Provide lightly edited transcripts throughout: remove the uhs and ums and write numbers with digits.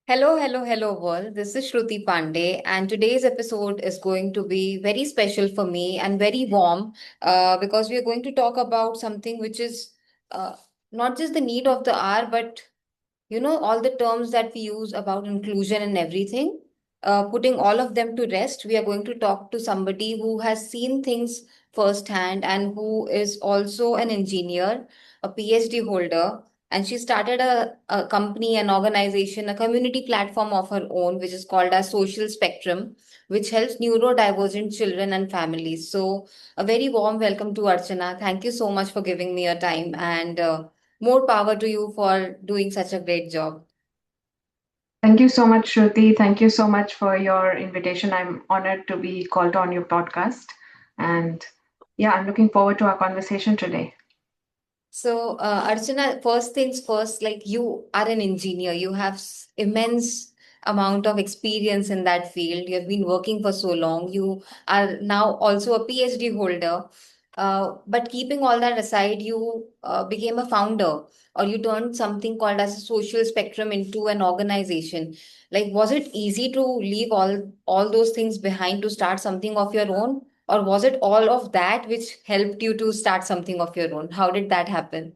Hello, world. This is Shruti Pandey, and today's episode is going to be very special for me and very warm because we are going to talk about something which is uh, not just the need of the hour, but all the terms that we use about inclusion and everything, putting all of them to rest. We are going to talk to somebody who has seen things firsthand and who is also an engineer, a PhD holder. And she started a company, an organization, a community platform of her own, which is called as Social Spectrum, which helps neurodivergent children and families. So, a very warm welcome to Archana. Thank you so much for giving me your time and more power to you for doing such a great job. Thank you so much, Shruti. Thank you so much for your invitation. I'm honored to be called on your podcast. And yeah, I'm looking forward to our conversation today. So, Archana, first things first, like you are an engineer, you have immense amount of experience in that field. You have been working for so long. You are now also a PhD holder. But keeping all that aside, you became a founder, or you turned something called as a social spectrum into an organization. Like, was it easy to leave all those things behind to start something of your own? Or was it all of that which helped you to start something of your own? How did that happen?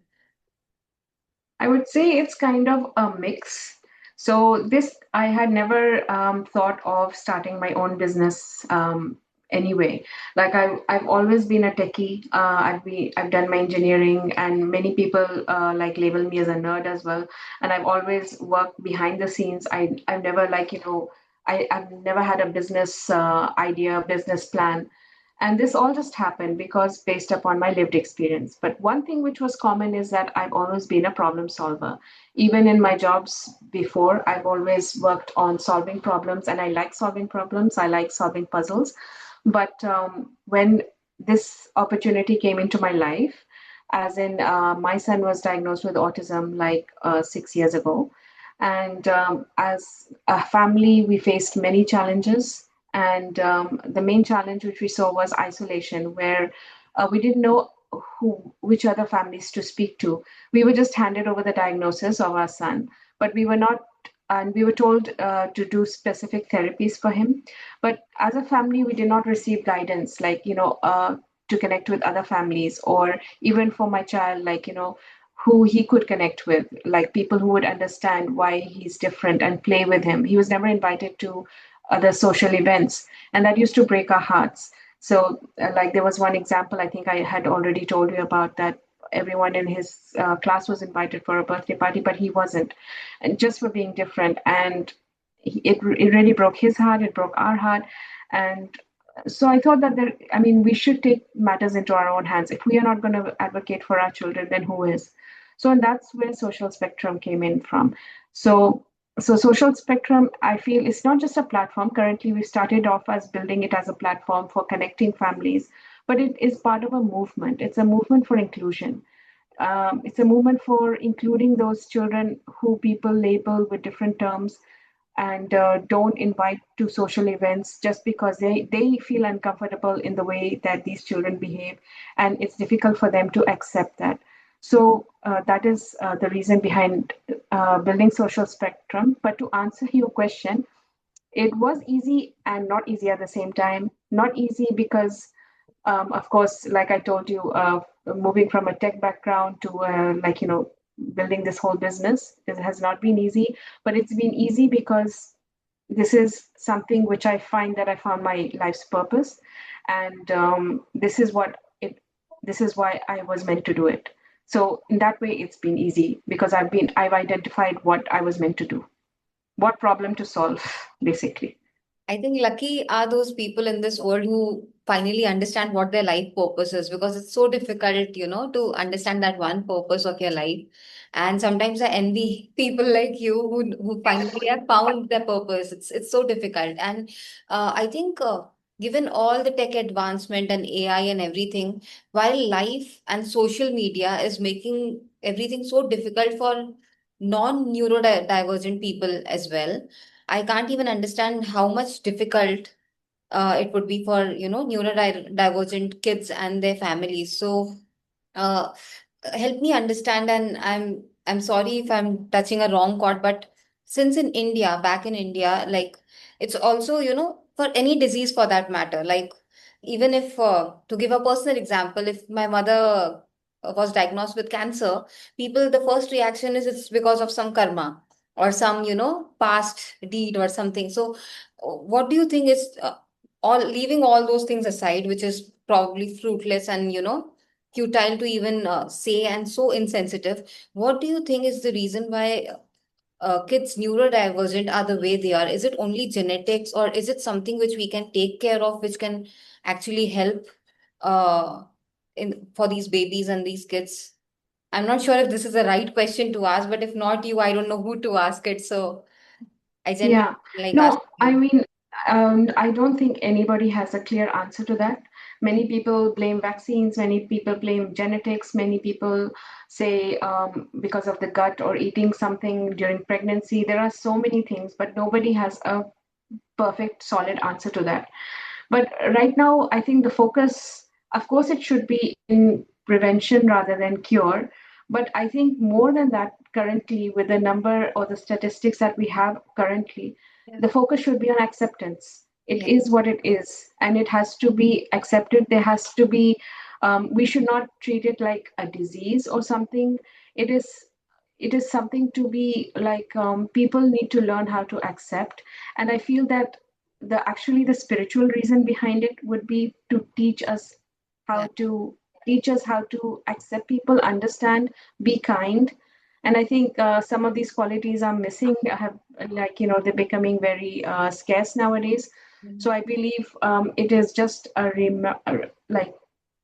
I would say it's kind of a mix. So this, I had never thought of starting my own business anyway. Like I've always been a techie. I've done my engineering, and many people like label me as a nerd as well. And I've always worked behind the scenes. I've never I've never had a business idea, business plan. And this all just happened because based upon my lived experience. But one thing which was common is that I've always been a problem solver. Even in my jobs before, I've always worked on solving problems, and I like solving problems. I like solving puzzles. But when this opportunity came into my life, as in my son was diagnosed with autism like 6 years ago. And as a family, we faced many challenges, and the main challenge which we saw was isolation, where we didn't know which other families to speak to. We were just handed over the diagnosis of our son, but we were not, and we were told to do specific therapies for him. But as a family, we did not receive guidance, to connect with other families, or even for my child, who he could connect with, like people who would understand why he's different and play with him. He was never invited to other social events, and that used to break our hearts. So, like there was one example I think I had already told you about, that everyone in his class was invited for a birthday party, but he wasn't, and just for being different. And it really broke his heart. It broke our heart, and so I thought that I mean, we should take matters into our own hands. If we are not going to advocate for our children, then who is? So, and that's where social spectrum came in from. So, so social spectrum, I feel, is not just a platform. Currently, we started off as building it as a platform for connecting families, but it is part of a movement. It's a movement for inclusion. It's a movement for including those children who people label with different terms, and don't invite to social events just because they feel uncomfortable in the way that these children behave, and it's difficult for them to accept that. So that is the reason behind building social spectrum. But to answer your question, it was easy and not easy at the same time. Not easy because, of course, like I told you, moving from a tech background to building this whole business, it has not been easy. But it's been easy because this is something which I find that I found my life's purpose, and this is what it. This is why I was meant to do it. So in that way, it's been easy because I've identified what I was meant to do, what problem to solve, basically. I think lucky are those people in this world who finally understand what their life purpose is because it's so difficult, to understand that one purpose of your life. And sometimes I envy people like you who finally have found their purpose. It's so difficult. And I think given all the tech advancement and AI and everything, while life and social media is making everything so difficult for non-neurodivergent people as well, I can't even understand how much difficult it would be for neurodivergent kids and their families. So uh, help me understand, and I'm sorry if I'm touching a wrong chord, but since in India, back in India, like it's also, for any disease for that matter, like even if, to give a personal example, if my mother was diagnosed with cancer, people, the first reaction is it's because of some karma or some, past deed or something. So, what do you think is, all leaving all those things aside, which is probably fruitless and, futile to even say and so insensitive, what do you think is the reason why kids neurodivergent are the way they are? Is it only genetics, or is it something which we can take care of, which can actually help uh, in for these babies and these kids? I'm not sure if this is the right question to ask, but if not you, I don't know who to ask it. So I genuinely Yeah. like No, asking I you. mean, I don't think anybody has a clear answer to that. Many people blame vaccines, many people blame genetics, many people say because of the gut or eating something during pregnancy. There are so many things, but nobody has a perfect, solid answer to that. But right now, I think the focus, of course, it should be in prevention rather than cure. But I think more than that, currently, with the number or the statistics that we have currently, Yeah. the focus should be on acceptance. It Yeah. is what it is, and it has to be accepted. There has to be, we should not treat it like a disease or something. It is. It is something to be like people need to learn how to accept, and I feel that the spiritual reason behind it would be to Yeah. how to teach us how to accept people, understand, be kind. And I think some of these qualities are missing, have, like, they're becoming very scarce nowadays. So Mhm. I believe it is just like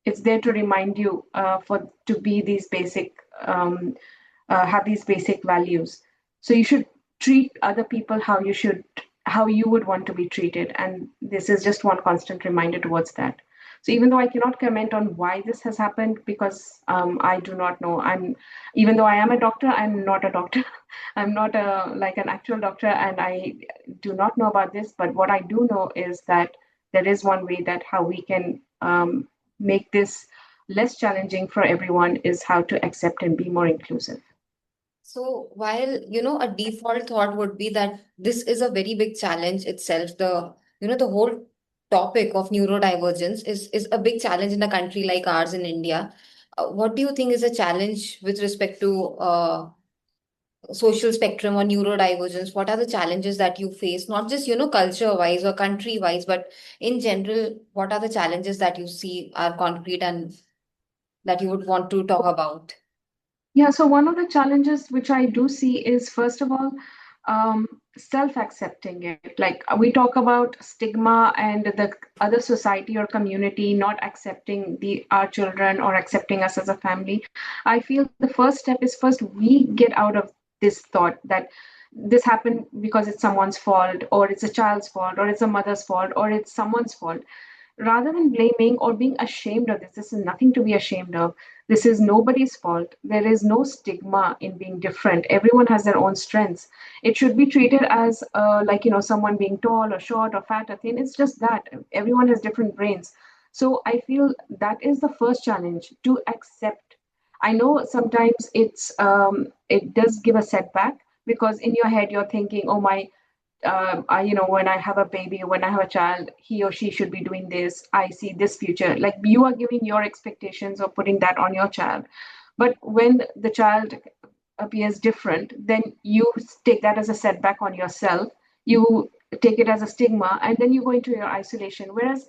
it's there to remind you for to be these basic have these basic values. So you should treat other people how you would want to be treated, and this is just one constant reminder towards that. So even though I cannot comment on why this has happened, because I do not know. Even though I am a doctor, I'm not a doctor. I'm not a like an actual doctor, and I do not know about this. But what I do know is that there is one way that how we can make this less challenging for everyone is how to accept and be more inclusive. So while, a default thought would be that this is a very big challenge itself, the whole topic of neurodivergence is a big challenge in a country like ours in India. What do you think is a challenge with respect to social spectrum or neurodivergence? What are the challenges that you face, not just, culture wise or country wise, but in general, what are the challenges that you see are concrete and that you would want to talk about? Yeah, so one of the challenges which I do see is, first of all, self-accepting it. Like we talk about stigma and the other society or community not accepting our children or accepting us as a family. I feel the first step is first we get out of this thought that this happened because it's someone's fault, or it's a child's fault, or it's a mother's fault, or it's someone's fault. Rather than blaming or being ashamed of this is nothing to be ashamed of. This is nobody's fault. There is no stigma in being different. Everyone has their own strengths. It should be treated as like, someone being tall or short or fat or thin. It's just that everyone has different brains. So I feel that is the first challenge, to accept. I know sometimes it does give a setback, because in your head you're thinking, oh my, when I have a baby, when I have a child, he or she should be doing this. I see this future. Like you are giving your expectations or putting that on your child. But when the child appears different, then you take that as a setback on yourself. You take it as a stigma, and then you go into your isolation. Whereas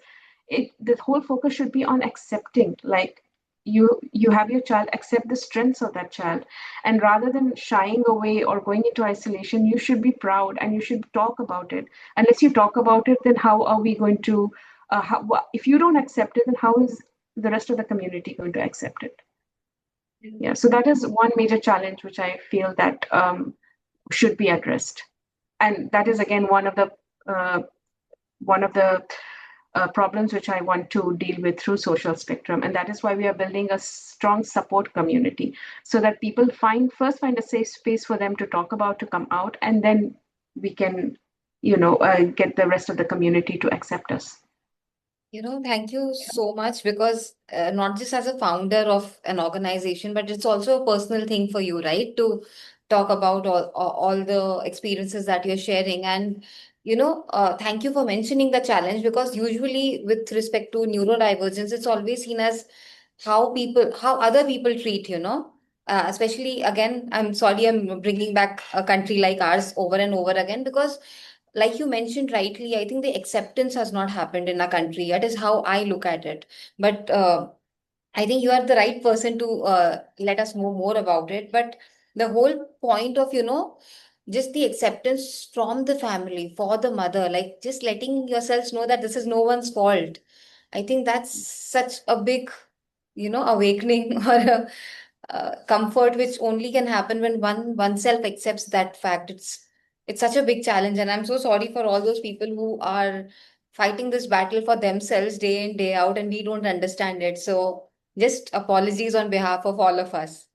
the whole focus should be on accepting, like you have your child, accept the strengths of that child, and rather than shying away or going into isolation, you should be proud and you should talk about it. Unless you talk about it, then how are we going to if you don't accept it, then how is the rest of the community going to accept it? Yeah, so that is one major challenge which I feel that should be addressed, and that is again uh, one of the problems which I want to deal with through social spectrum. And that is why we are building a strong support community, so that people find a safe space for them to talk about, to come out, and then we can, get the rest of the community to accept us. Thank you so much, because not just as a founder of an organization, but it's also a personal thing for you, right? To talk about all the experiences that you're sharing. And thank you for mentioning the challenge, because usually with respect to neurodivergence, it's always seen as how other people treat, especially, again, I'm sorry, I'm bringing back a country like ours over and over again, because like you mentioned rightly, I think the acceptance has not happened in our country. That is how I look at it. But I think you are the right person to let us know more about it. But the whole point of, just the acceptance from the family for the mother, like just letting yourselves know that this is no one's fault. I think that's such a big, awakening or a comfort, which only can happen when oneself accepts that fact. It's such a big challenge, and I'm so sorry for all those people who are fighting this battle for themselves day in day out, and we don't understand it. So just apologies on behalf of all of us.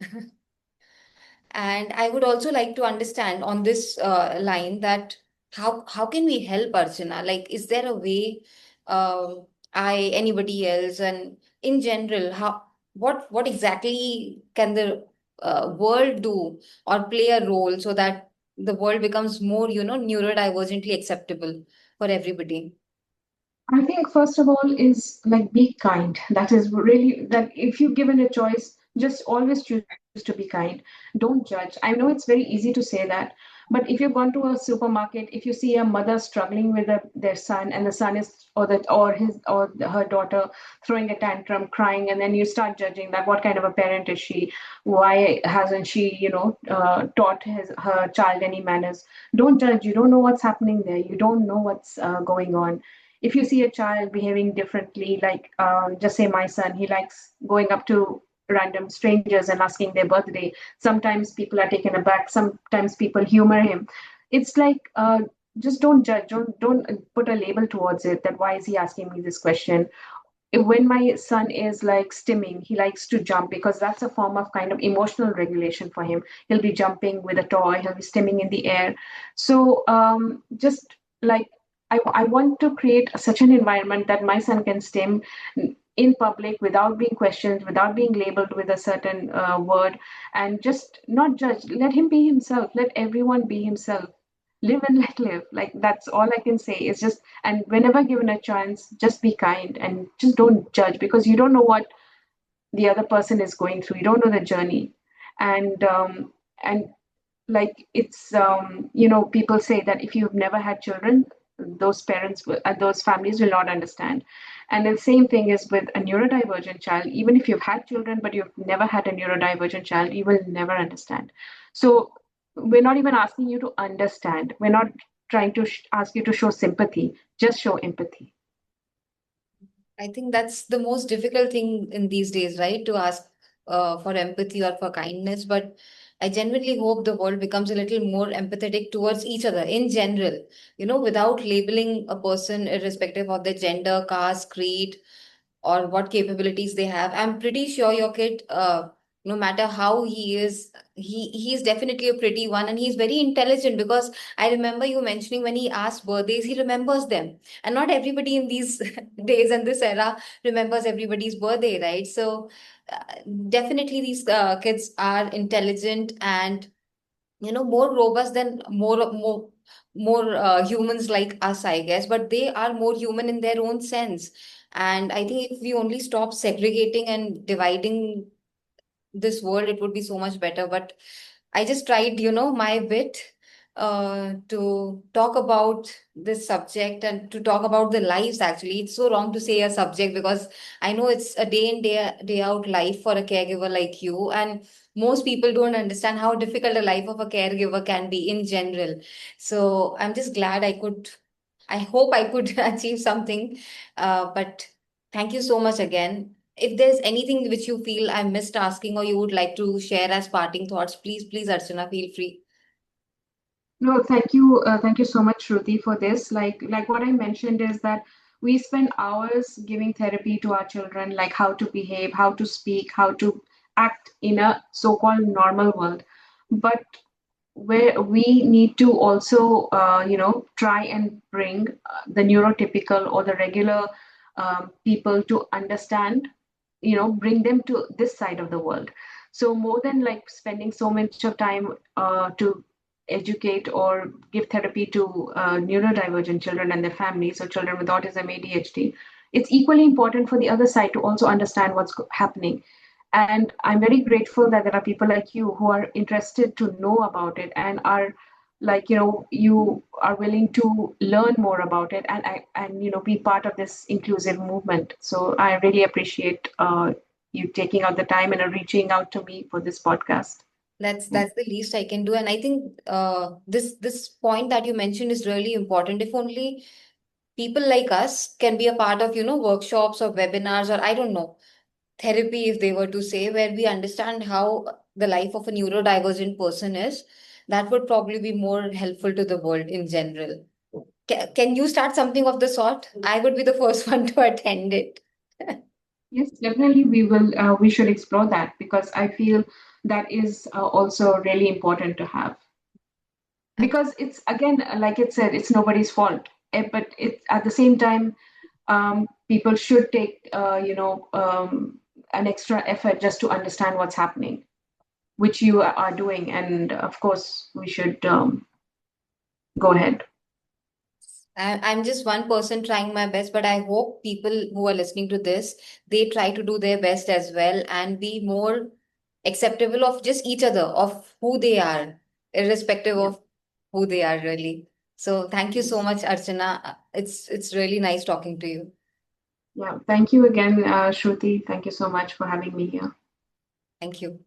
And I would also like to understand on this line that how can we help Archana? Like, is there a way, anybody else, and in general, what exactly can the world do or play a role so that the world becomes more, neurodivergently acceptable for everybody? I think first of all is like be kind. That is really that if you're given a choice, just always choose to be kind. Don't judge. I know it's very easy to say that, but if you've gone to a supermarket, if you see a mother struggling with their son, and the son is or his or her daughter throwing a tantrum, crying, and then you start judging that what kind of a parent is she? Why hasn't she, taught her child any manners? Don't judge. You don't know what's happening there. You don't know what's going on. If you see a child behaving differently, like just say my son, he likes going up to random strangers and asking their birthday. Sometimes people are taken aback. Sometimes people humor him. It's like just don't judge. Don't put a label towards it. That why is he asking me this question? When my son is like stimming, he likes to jump because that's a form of kind of emotional regulation for him. He'll be jumping with a toy, he'll be stimming in the air. So just like I want to create such an environment that my son can stim in public without being questioned, without being labeled with a certain word, and just not judge. Let him be himself. Let everyone be himself. Live and let live. Like that's all I can say. Is just and whenever given a chance, just be kind and just don't judge because you don't know what the other person is going through. You don't know the journey, and like it's people say that if you've never had children, those families will not understand. And the same thing is with a neurodivergent child. Even if you've had children but you've never had a neurodivergent child, you will never understand. So we're not even asking you to understand. We're not trying to ask you to show sympathy. Just show empathy. I think that's the most difficult thing in these days, right? To ask for empathy or for kindness. But I genuinely hope the world becomes a little more empathetic towards each other in general, without labeling a person irrespective of their gender, caste, creed, or what capabilities they have. I'm pretty sure your kid, no matter how he is, he's definitely a pretty one, and he's very intelligent, because I remember you mentioning when he asks birthdays, he remembers them. And not everybody in these days and this era remembers everybody's birthday, right? So uh, definitely these kids are intelligent and more robust than more humans like us, I guess, but they are more human in their own sense. And I think if we only stop segregating and dividing this world, it would be so much better. But I just tried, my bit to talk about this subject and to talk about the lives. Actually, it's so wrong to say a subject, because I know it's a day in, day out life for a caregiver like you. And most people don't understand how difficult a life of a caregiver can be in general. So I'm just glad I hope I could achieve something. But thank you so much again. If there's anything which you feel I missed asking or you would like to share as parting thoughts, please, Archana, feel free. No, thank you so much, Shruti, for this. Like what I mentioned is that we spend hours giving therapy to our children, like how to behave, how to speak, how to act in a so-called normal world. But where we need to also, try and bring the neurotypical or the regular people to understand, bring them to this side of the world. So more than like spending so much of time to educate or give therapy to neurodivergent children and their families, or children with autism, ADHD, it's equally important for the other side to also understand what's happening. And I'm very grateful that there are people like you who are interested to know about it and are like, you are willing to learn more about it, and be part of this inclusive movement. So I really appreciate you taking out the time and reaching out to me for this podcast. Yeah. That's the least I can do. And I think this point that you mentioned is really important. If only people like us can be a part of, workshops or webinars, or I don't know, therapy, if they were to say, where we understand how the life of a neurodivergent person is, that would probably be more helpful to the world in general. Can you start something of the sort? I would be the first one to attend it. Yes, definitely we should explore that, because I feel that is also really important to have, because it's again, like it said, it's nobody's fault. But it's at the same time, people should take an extra effort just to understand what's happening, which you are doing, and of course we should go ahead. I'm just one person trying my best, but I hope people who are listening to this, they try to do their best as well and be more acceptable of just each other, of who they are, irrespective Yeah. of who they are really. So thank you so Yes. much, Archana. It's really nice talking to you. Yeah, thank you again, Shruti. Thank you so much for having me here. Thank you.